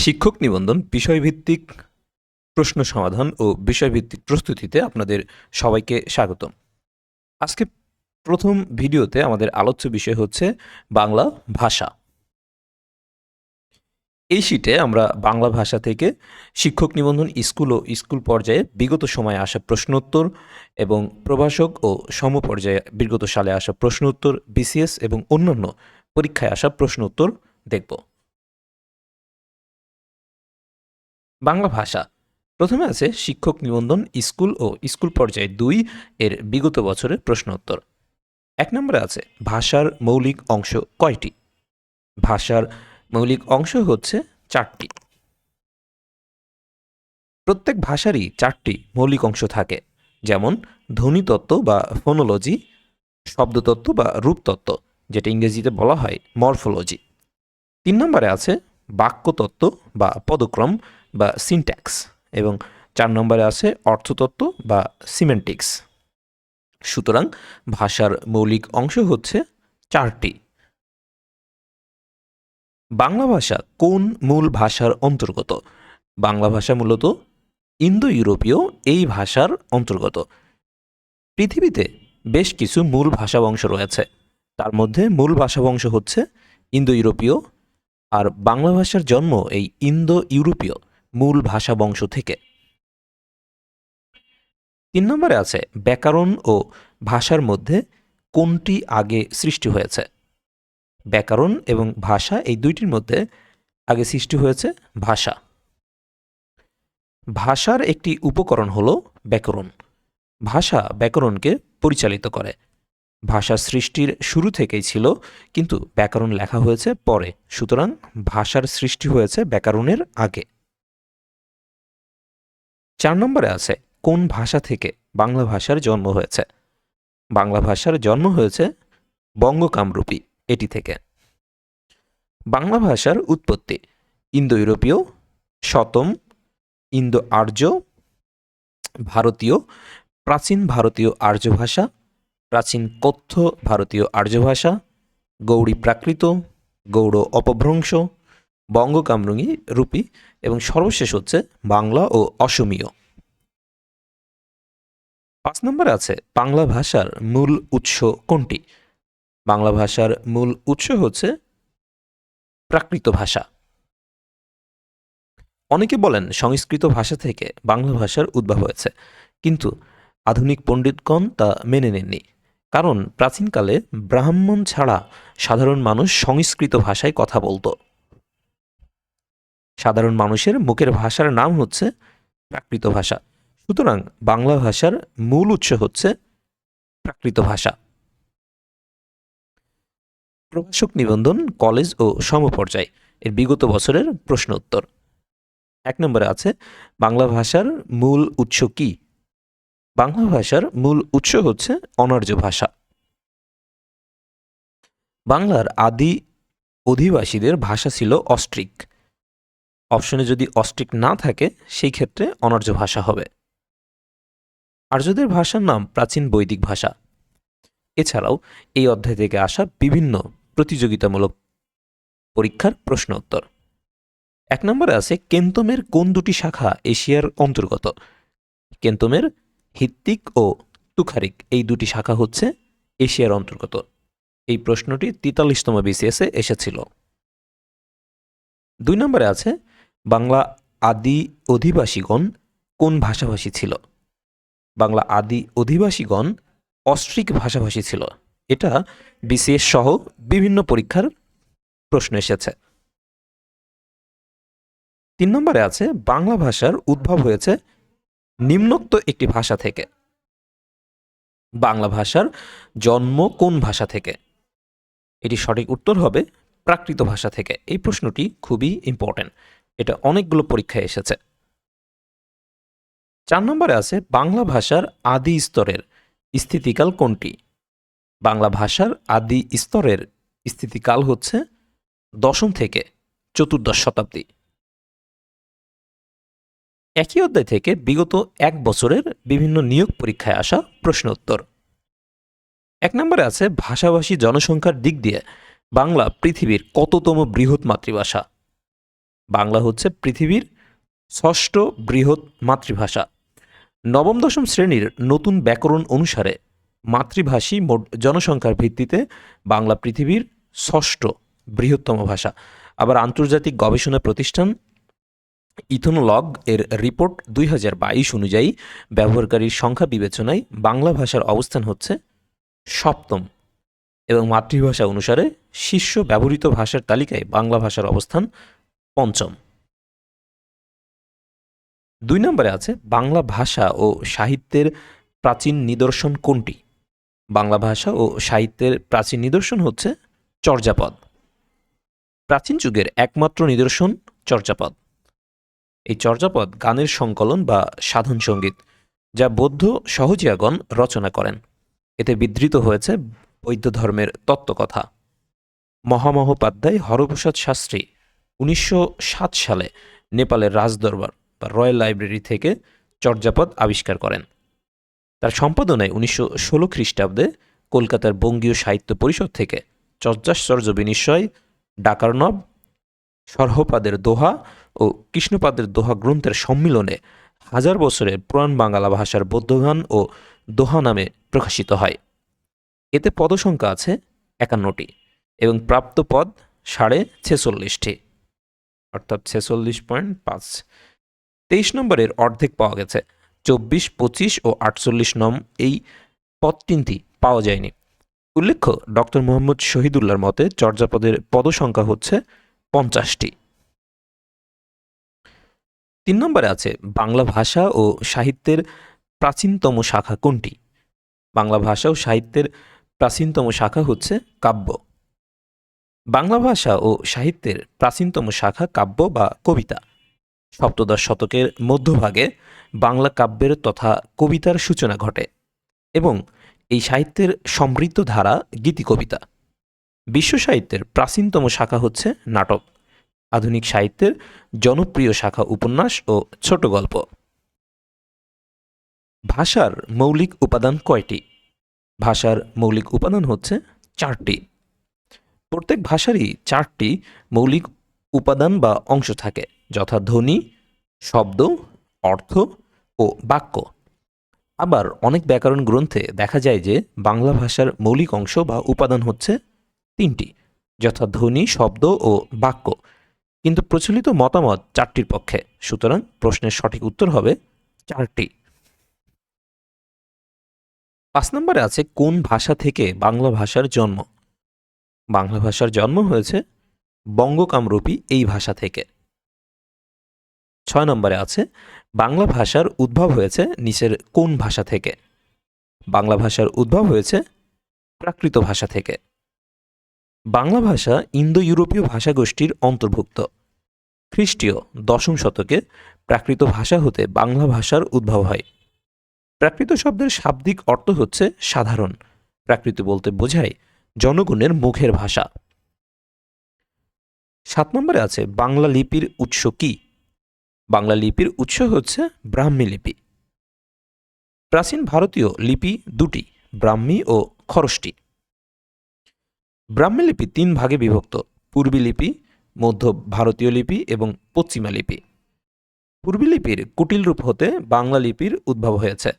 শিক্ষক নিবন্ধন বিষয়ভিত্তিক প্রশ্ন সমাধান ও বিষয়ভিত্তিক প্রস্তুতিতে আপনাদের সবাইকে স্বাগতম। আজকে প্রথম ভিডিওতে আমাদের আলোচ্য বিষয় হচ্ছে বাংলা ভাষা। এই শীটে আমরা বাংলা ভাষা থেকে শিক্ষক নিবন্ধন স্কুল ও স্কুল পর্যায়ে বিগত সময়ে আসা প্রশ্নোত্তর এবং প্রভাষক ও সমপর্যায়ে বিগত সালে আসা প্রশ্নোত্তর, বিসিএস এবং অন্যান্য পরীক্ষায় আসা প্রশ্নোত্তর দেখব। বাংলা ভাষা প্রথমে আছে শিক্ষক নিবন্ধন স্কুল ও স্কুল পর্যায়ে ২ এর বিগত বছরের প্রশ্নোত্তর। ১ নম্বরে আছে ভাষার মৌলিক অংশ কয়টি? ভাষার মৌলিক অংশ হচ্ছে ৪টি। প্রত্যেক ভাষারই ৪টি মৌলিক অংশ থাকে, যেমন ধ্বনিতত্ত্ব বা ফোনোলজি, শব্দতত্ত্ব বা রূপতত্ত্ব, যেটা ইংরেজিতে বলা হয় মরফোলজি। ৩ নম্বরে আছে বাক্যতত্ত্ব বা পদক্রম বা সিনট্যাক্স, এবং ৪ নম্বরে আছে অর্থতত্ত্ব বা সিমেন্টিক্স। সুতরাং ভাষার মৌলিক অংশ হচ্ছে ৪টি। বাংলা ভাষা কোন মূল ভাষার অন্তর্গত? বাংলা ভাষা মূলত ইন্দো ইউরোপীয় এই ভাষার অন্তর্গত। পৃথিবীতে বেশ কিছু মূল ভাষাবংশ রয়েছে, তার মধ্যে মূল ভাষাবংশ হচ্ছে ইন্দো ইউরোপীয়, আর বাংলা ভাষার জন্ম এই ইন্দো ইউরোপীয় মূল ভাষা বংশ থেকে। ৩ নম্বরে আছে ব্যাকরণ ও ভাষার মধ্যে কোনটি আগে সৃষ্টি হয়েছে? ব্যাকরণ এবং ভাষা এই দুইটির মধ্যে আগে সৃষ্টি হয়েছে ভাষা। ভাষার একটি উপকরণ হল ব্যাকরণ। ভাষা ব্যাকরণকে পরিচালিত করে। ভাষা সৃষ্টির শুরু থেকেই ছিল, কিন্তু ব্যাকরণ লেখা হয়েছে পরে, সুতরাং ভাষার সৃষ্টি হয়েছে ব্যাকরণের আগে। ৪ নম্বরে আছে কোন ভাষা থেকে বাংলা ভাষার জন্ম হয়েছে? বাংলা ভাষার জন্ম হয়েছে বঙ্গকামরূপী এটি থেকে। বাংলা ভাষার উৎপত্তি ইন্দো ইউরোপীয়, শতম, ইন্দো আর্য, ভারতীয়, প্রাচীন ভারতীয় আর্য ভাষা, প্রাচীন কথ্য ভারতীয় আর্য ভাষা, গৌড়ী প্রাকৃত, গৌড় অপভ্রংশ, বঙ্গকামরূপী রূপী, এবং সর্বশেষ হচ্ছে বাংলা ও অসমীয়। ৫ নম্বরে আছে বাংলা ভাষার মূল উৎস কোনটি? বাংলা ভাষার মূল উৎস হচ্ছে প্রাকৃত ভাষা। অনেকে বলেন সংস্কৃত ভাষা থেকে বাংলা ভাষার উদ্ভব হয়েছে, কিন্তু আধুনিক পণ্ডিতগণ তা মেনে নেননি, কারণ প্রাচীনকালে ব্রাহ্মণ ছাড়া সাধারণ মানুষ সংস্কৃত ভাষায় কথা বলত। সাধারণ মানুষের মুখের ভাষার নাম হচ্ছে প্রাকৃত ভাষা, সুতরাং বাংলা ভাষার মূল উৎস হচ্ছে প্রাকৃত ভাষা। প্রভাষক নিবন্ধন কলেজ ও সমপর্যায় এর বিগত বছরের প্রশ্ন উত্তর। ১ নম্বরে আছে বাংলা ভাষার মূল উৎস কি? বাংলা ভাষার মূল উৎস হচ্ছে অনার্য ভাষা। বাংলার আদি অধিবাসীদের ভাষা ছিল অস্ট্রিক। অপশনে যদি অস্ট্রিক না থাকে, সেই ক্ষেত্রে অনার্য ভাষা হবে। আর্যদের ভাষার নাম প্রাচীন বৈদিক ভাষা। এছাড়াও এই অধ্যায় থেকে আসা বিভিন্ন প্রতিযোগিতামূলক পরীক্ষার প্রশ্ন উত্তর। ১ নম্বরে আছে কেন্তমের কোন দুটি শাখা এশিয়ার অন্তর্গত? কেন্তমের হিত্তিক ও তুখারিক এই দুটি শাখা হচ্ছে এশিয়ার অন্তর্গত। এই প্রশ্নটি ৪৩তম বিসিএসে এসেছিল। ২ নম্বরে আছে বাংলা আদি অধিবাসীগণ কোন ভাষাভাষী ছিল? বাংলা আদি অধিবাসীগণ অস্ট্রিক ভাষাভাষী ছিল। এটা বিসিএস সহ বিভিন্ন পরীক্ষার প্রশ্ন এসেছে। ৩ নম্বরে আছে বাংলা ভাষার উদ্ভব হয়েছে নিম্নোক্ত একটি ভাষা থেকে। বাংলা ভাষার জন্ম কোন ভাষা থেকে? এটি সঠিক উত্তর হবে প্রাকৃত ভাষা থেকে। এই প্রশ্নটি খুবই ইম্পর্টেন্ট, এটা অনেকগুলো পরীক্ষায় এসেছে। ৪ নম্বরে আছে বাংলা ভাষার আদি স্তরের স্থিতিকাল কোনটি? বাংলা ভাষার আদি স্তরের স্থিতিকাল হচ্ছে ১০ম থেকে ১৪শ শতাব্দী। একই অধ্যায় থেকে বিগত ১ বছরের বিভিন্ন নিয়োগ পরীক্ষায় আসা প্রশ্ন উত্তর। ১ নম্বরে আছে ভাষাভাষী জনসংখ্যার দিক দিয়ে বাংলা পৃথিবীর কততম বৃহৎ মাতৃভাষা? বাংলা হচ্ছে পৃথিবীর ষষ্ঠ বৃহৎ মাতৃভাষা। নবম দশম শ্রেণীর নতুন ব্যাকরণ অনুসারে মাতৃভাষী মোট জনসংখ্যার ভিত্তিতে বাংলা পৃথিবীর ষষ্ঠ বৃহত্তম ভাষা। আবার আন্তর্জাতিক গবেষণা প্রতিষ্ঠান ইথনোলগ এর রিপোর্ট 2022 অনুযায়ী ব্যবহারকারীর সংখ্যা বিবেচনায় বাংলা ভাষার অবস্থান হচ্ছে সপ্তম এবং মাতৃভাষা অনুসারে শীর্ষ ব্যবহৃত ভাষার তালিকায় বাংলা ভাষার অবস্থান পঞ্চম। 2 নম্বরে আছে বাংলা ভাষা ও সাহিত্যের প্রাচীন নিদর্শন কোনটি? বাংলা ভাষা ও সাহিত্যের প্রাচীন নিদর্শন হচ্ছে চর্যাপদ। প্রাচীন যুগের একমাত্র নিদর্শন চর্যাপদ। এই চর্যাপদ গানের সংকলন বা সাধন সঙ্গীত, যা বৌদ্ধ সহজিয়াগণ রচনা করেন। এতে বিধৃত হয়েছে বৌদ্ধ ধর্মের তত্ত্বকথা। মহামহোপাধ্যায় হরপ্রসাদ শাস্ত্রী 1907 সালে নেপালের রাজদরবার বা রয়্যাল লাইব্রেরি থেকে চর্যাপদ আবিষ্কার করেন। তার সম্পাদনায় 1916 খ্রিস্টাব্দে কলকাতার বঙ্গীয় সাহিত্য পরিষদ থেকে চর্যাশ্চর্য বিনিশ্চয়, ডাকার্ণব, সর্হপাদের দোহা ও কৃষ্ণপাদের দোহা গ্রন্থের সম্মিলনে হাজার বছরের পুরাণ বাংলা ভাষার বৌদ্ধগান ও দোহা নামে প্রকাশিত হয়। এতে পদসংখ্যা আছে 51টি এবং প্রাপ্ত পদ 46.5, অর্থাৎ 46.5। 23 নম্বরের অর্ধেক পাওয়া গেছে। 24, 25 ও 48 নম এই পদ তিনটি পাওয়া যায়নি। উল্লেখ্য, ডক্টর মোহাম্মদ শহীদুল্লাহর মতে চর্যাপদের পদসংখ্যা হচ্ছে 50টি। 3 নম্বরে আছে বাংলা ভাষা ও সাহিত্যের প্রাচীনতম শাখা কোনটি? বাংলা ভাষা ও সাহিত্যের প্রাচীনতম শাখা হচ্ছে কাব্য। বাংলা ভাষা ও সাহিত্যের প্রাচীনতম শাখা কাব্য বা কবিতা। সপ্তদশ শতকের মধ্যভাগে বাংলা কাব্যের তথা কবিতার সূচনা ঘটে এবং এই সাহিত্যের সমৃদ্ধ ধারা গীতিকবিতা। বিশ্ব সাহিত্যের প্রাচীনতম শাখা হচ্ছে নাটক। আধুনিক সাহিত্যের জনপ্রিয় শাখা উপন্যাস ও ছোট গল্প। ভাষার মৌলিক উপাদান কয়টি? ভাষার মৌলিক উপাদান হচ্ছে 4টি। প্রত্যেক ভাষারই 4টি মৌলিক উপাদান বা অংশ থাকে, যথা ধ্বনি, শব্দ, অর্থ ও বাক্য। আবার অনেক ব্যাকরণ গ্রন্থে দেখা যায় যে বাংলা ভাষার মৌলিক অংশ বা উপাদান হচ্ছে 3টি, যথা ধ্বনি, শব্দ ও বাক্য। কিন্তু প্রচলিত মতামত 4টির পক্ষে, সুতরাং প্রশ্নের সঠিক উত্তর হবে 4টি। 5 নম্বরে আছে কোন ভাষা থেকে বাংলা ভাষার জন্ম? বাংলা ভাষার জন্ম হয়েছে বঙ্গকামরূপী এই ভাষা থেকে। 6 নম্বরে আছে বাংলা ভাষার উদ্ভব হয়েছে নিচের কোন ভাষা থেকে? বাংলা ভাষার উদ্ভব হয়েছে প্রাকৃত ভাষা থেকে। বাংলা ভাষা ইন্দো ইউরোপীয় ভাষাগোষ্ঠীর অন্তর্ভুক্ত। খ্রিস্টীয় 10ম শতকে প্রাকৃত ভাষা হতে বাংলা ভাষার উদ্ভব হয়। প্রাকৃত শব্দের শাব্দিক অর্থ হচ্ছে সাধারণ। প্রাকৃত বলতে বোঝায় জনগণের মুখের ভাষা। 7 নম্বরে আছে বাংলা লিপির উৎস কি? বাংলা লিপির উৎস হচ্ছে ব্রাহ্মী লিপি। প্রাচীন ভারতীয় লিপি 2টি, ব্রাহ্মী ও খরষ্টি। ব্রাহ্মী লিপি 3 ভাগে বিভক্ত: পূর্বী লিপি, মধ্য ভারতীয় লিপি এবং পশ্চিমা লিপি। পূর্বী লিপির কুটিল রূপ হতে বাংলা লিপির উদ্ভব হয়েছে।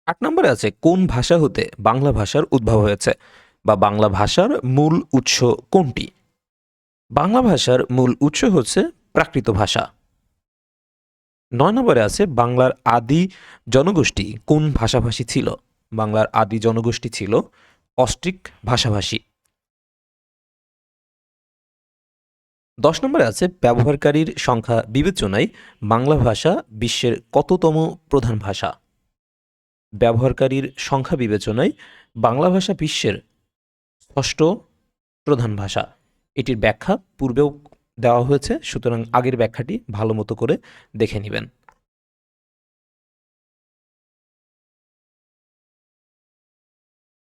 8 নম্বরে আছে কোন ভাষা হতে বাংলা ভাষার উদ্ভব হয়েছে বা বাংলা ভাষার মূল উৎস কোনটি? বাংলা ভাষার মূল উৎস হচ্ছে প্রাকৃত ভাষা। 9 নম্বরে আছে বাংলার আদি জনগোষ্ঠী কোন ভাষাভাষী ছিল? বাংলার আদি জনগোষ্ঠী ছিল অস্ট্রিক ভাষাভাষী। 10 নম্বরে আছে ব্যবহারকারীর সংখ্যা বিবেচনায় বাংলা ভাষা বিশ্বের কততম প্রধান ভাষা? ব্যবহারকারীর সংখ্যা বিবেচনায় বাংলা ভাষা বিশ্বের 6ষ্ঠ প্রধান ভাষা। এটির ব্যাখ্যা পূর্বেও দেওয়া হয়েছে, সুতরাং আগের ব্যাখ্যাটি ভালো মতো করে দেখে নেবেন।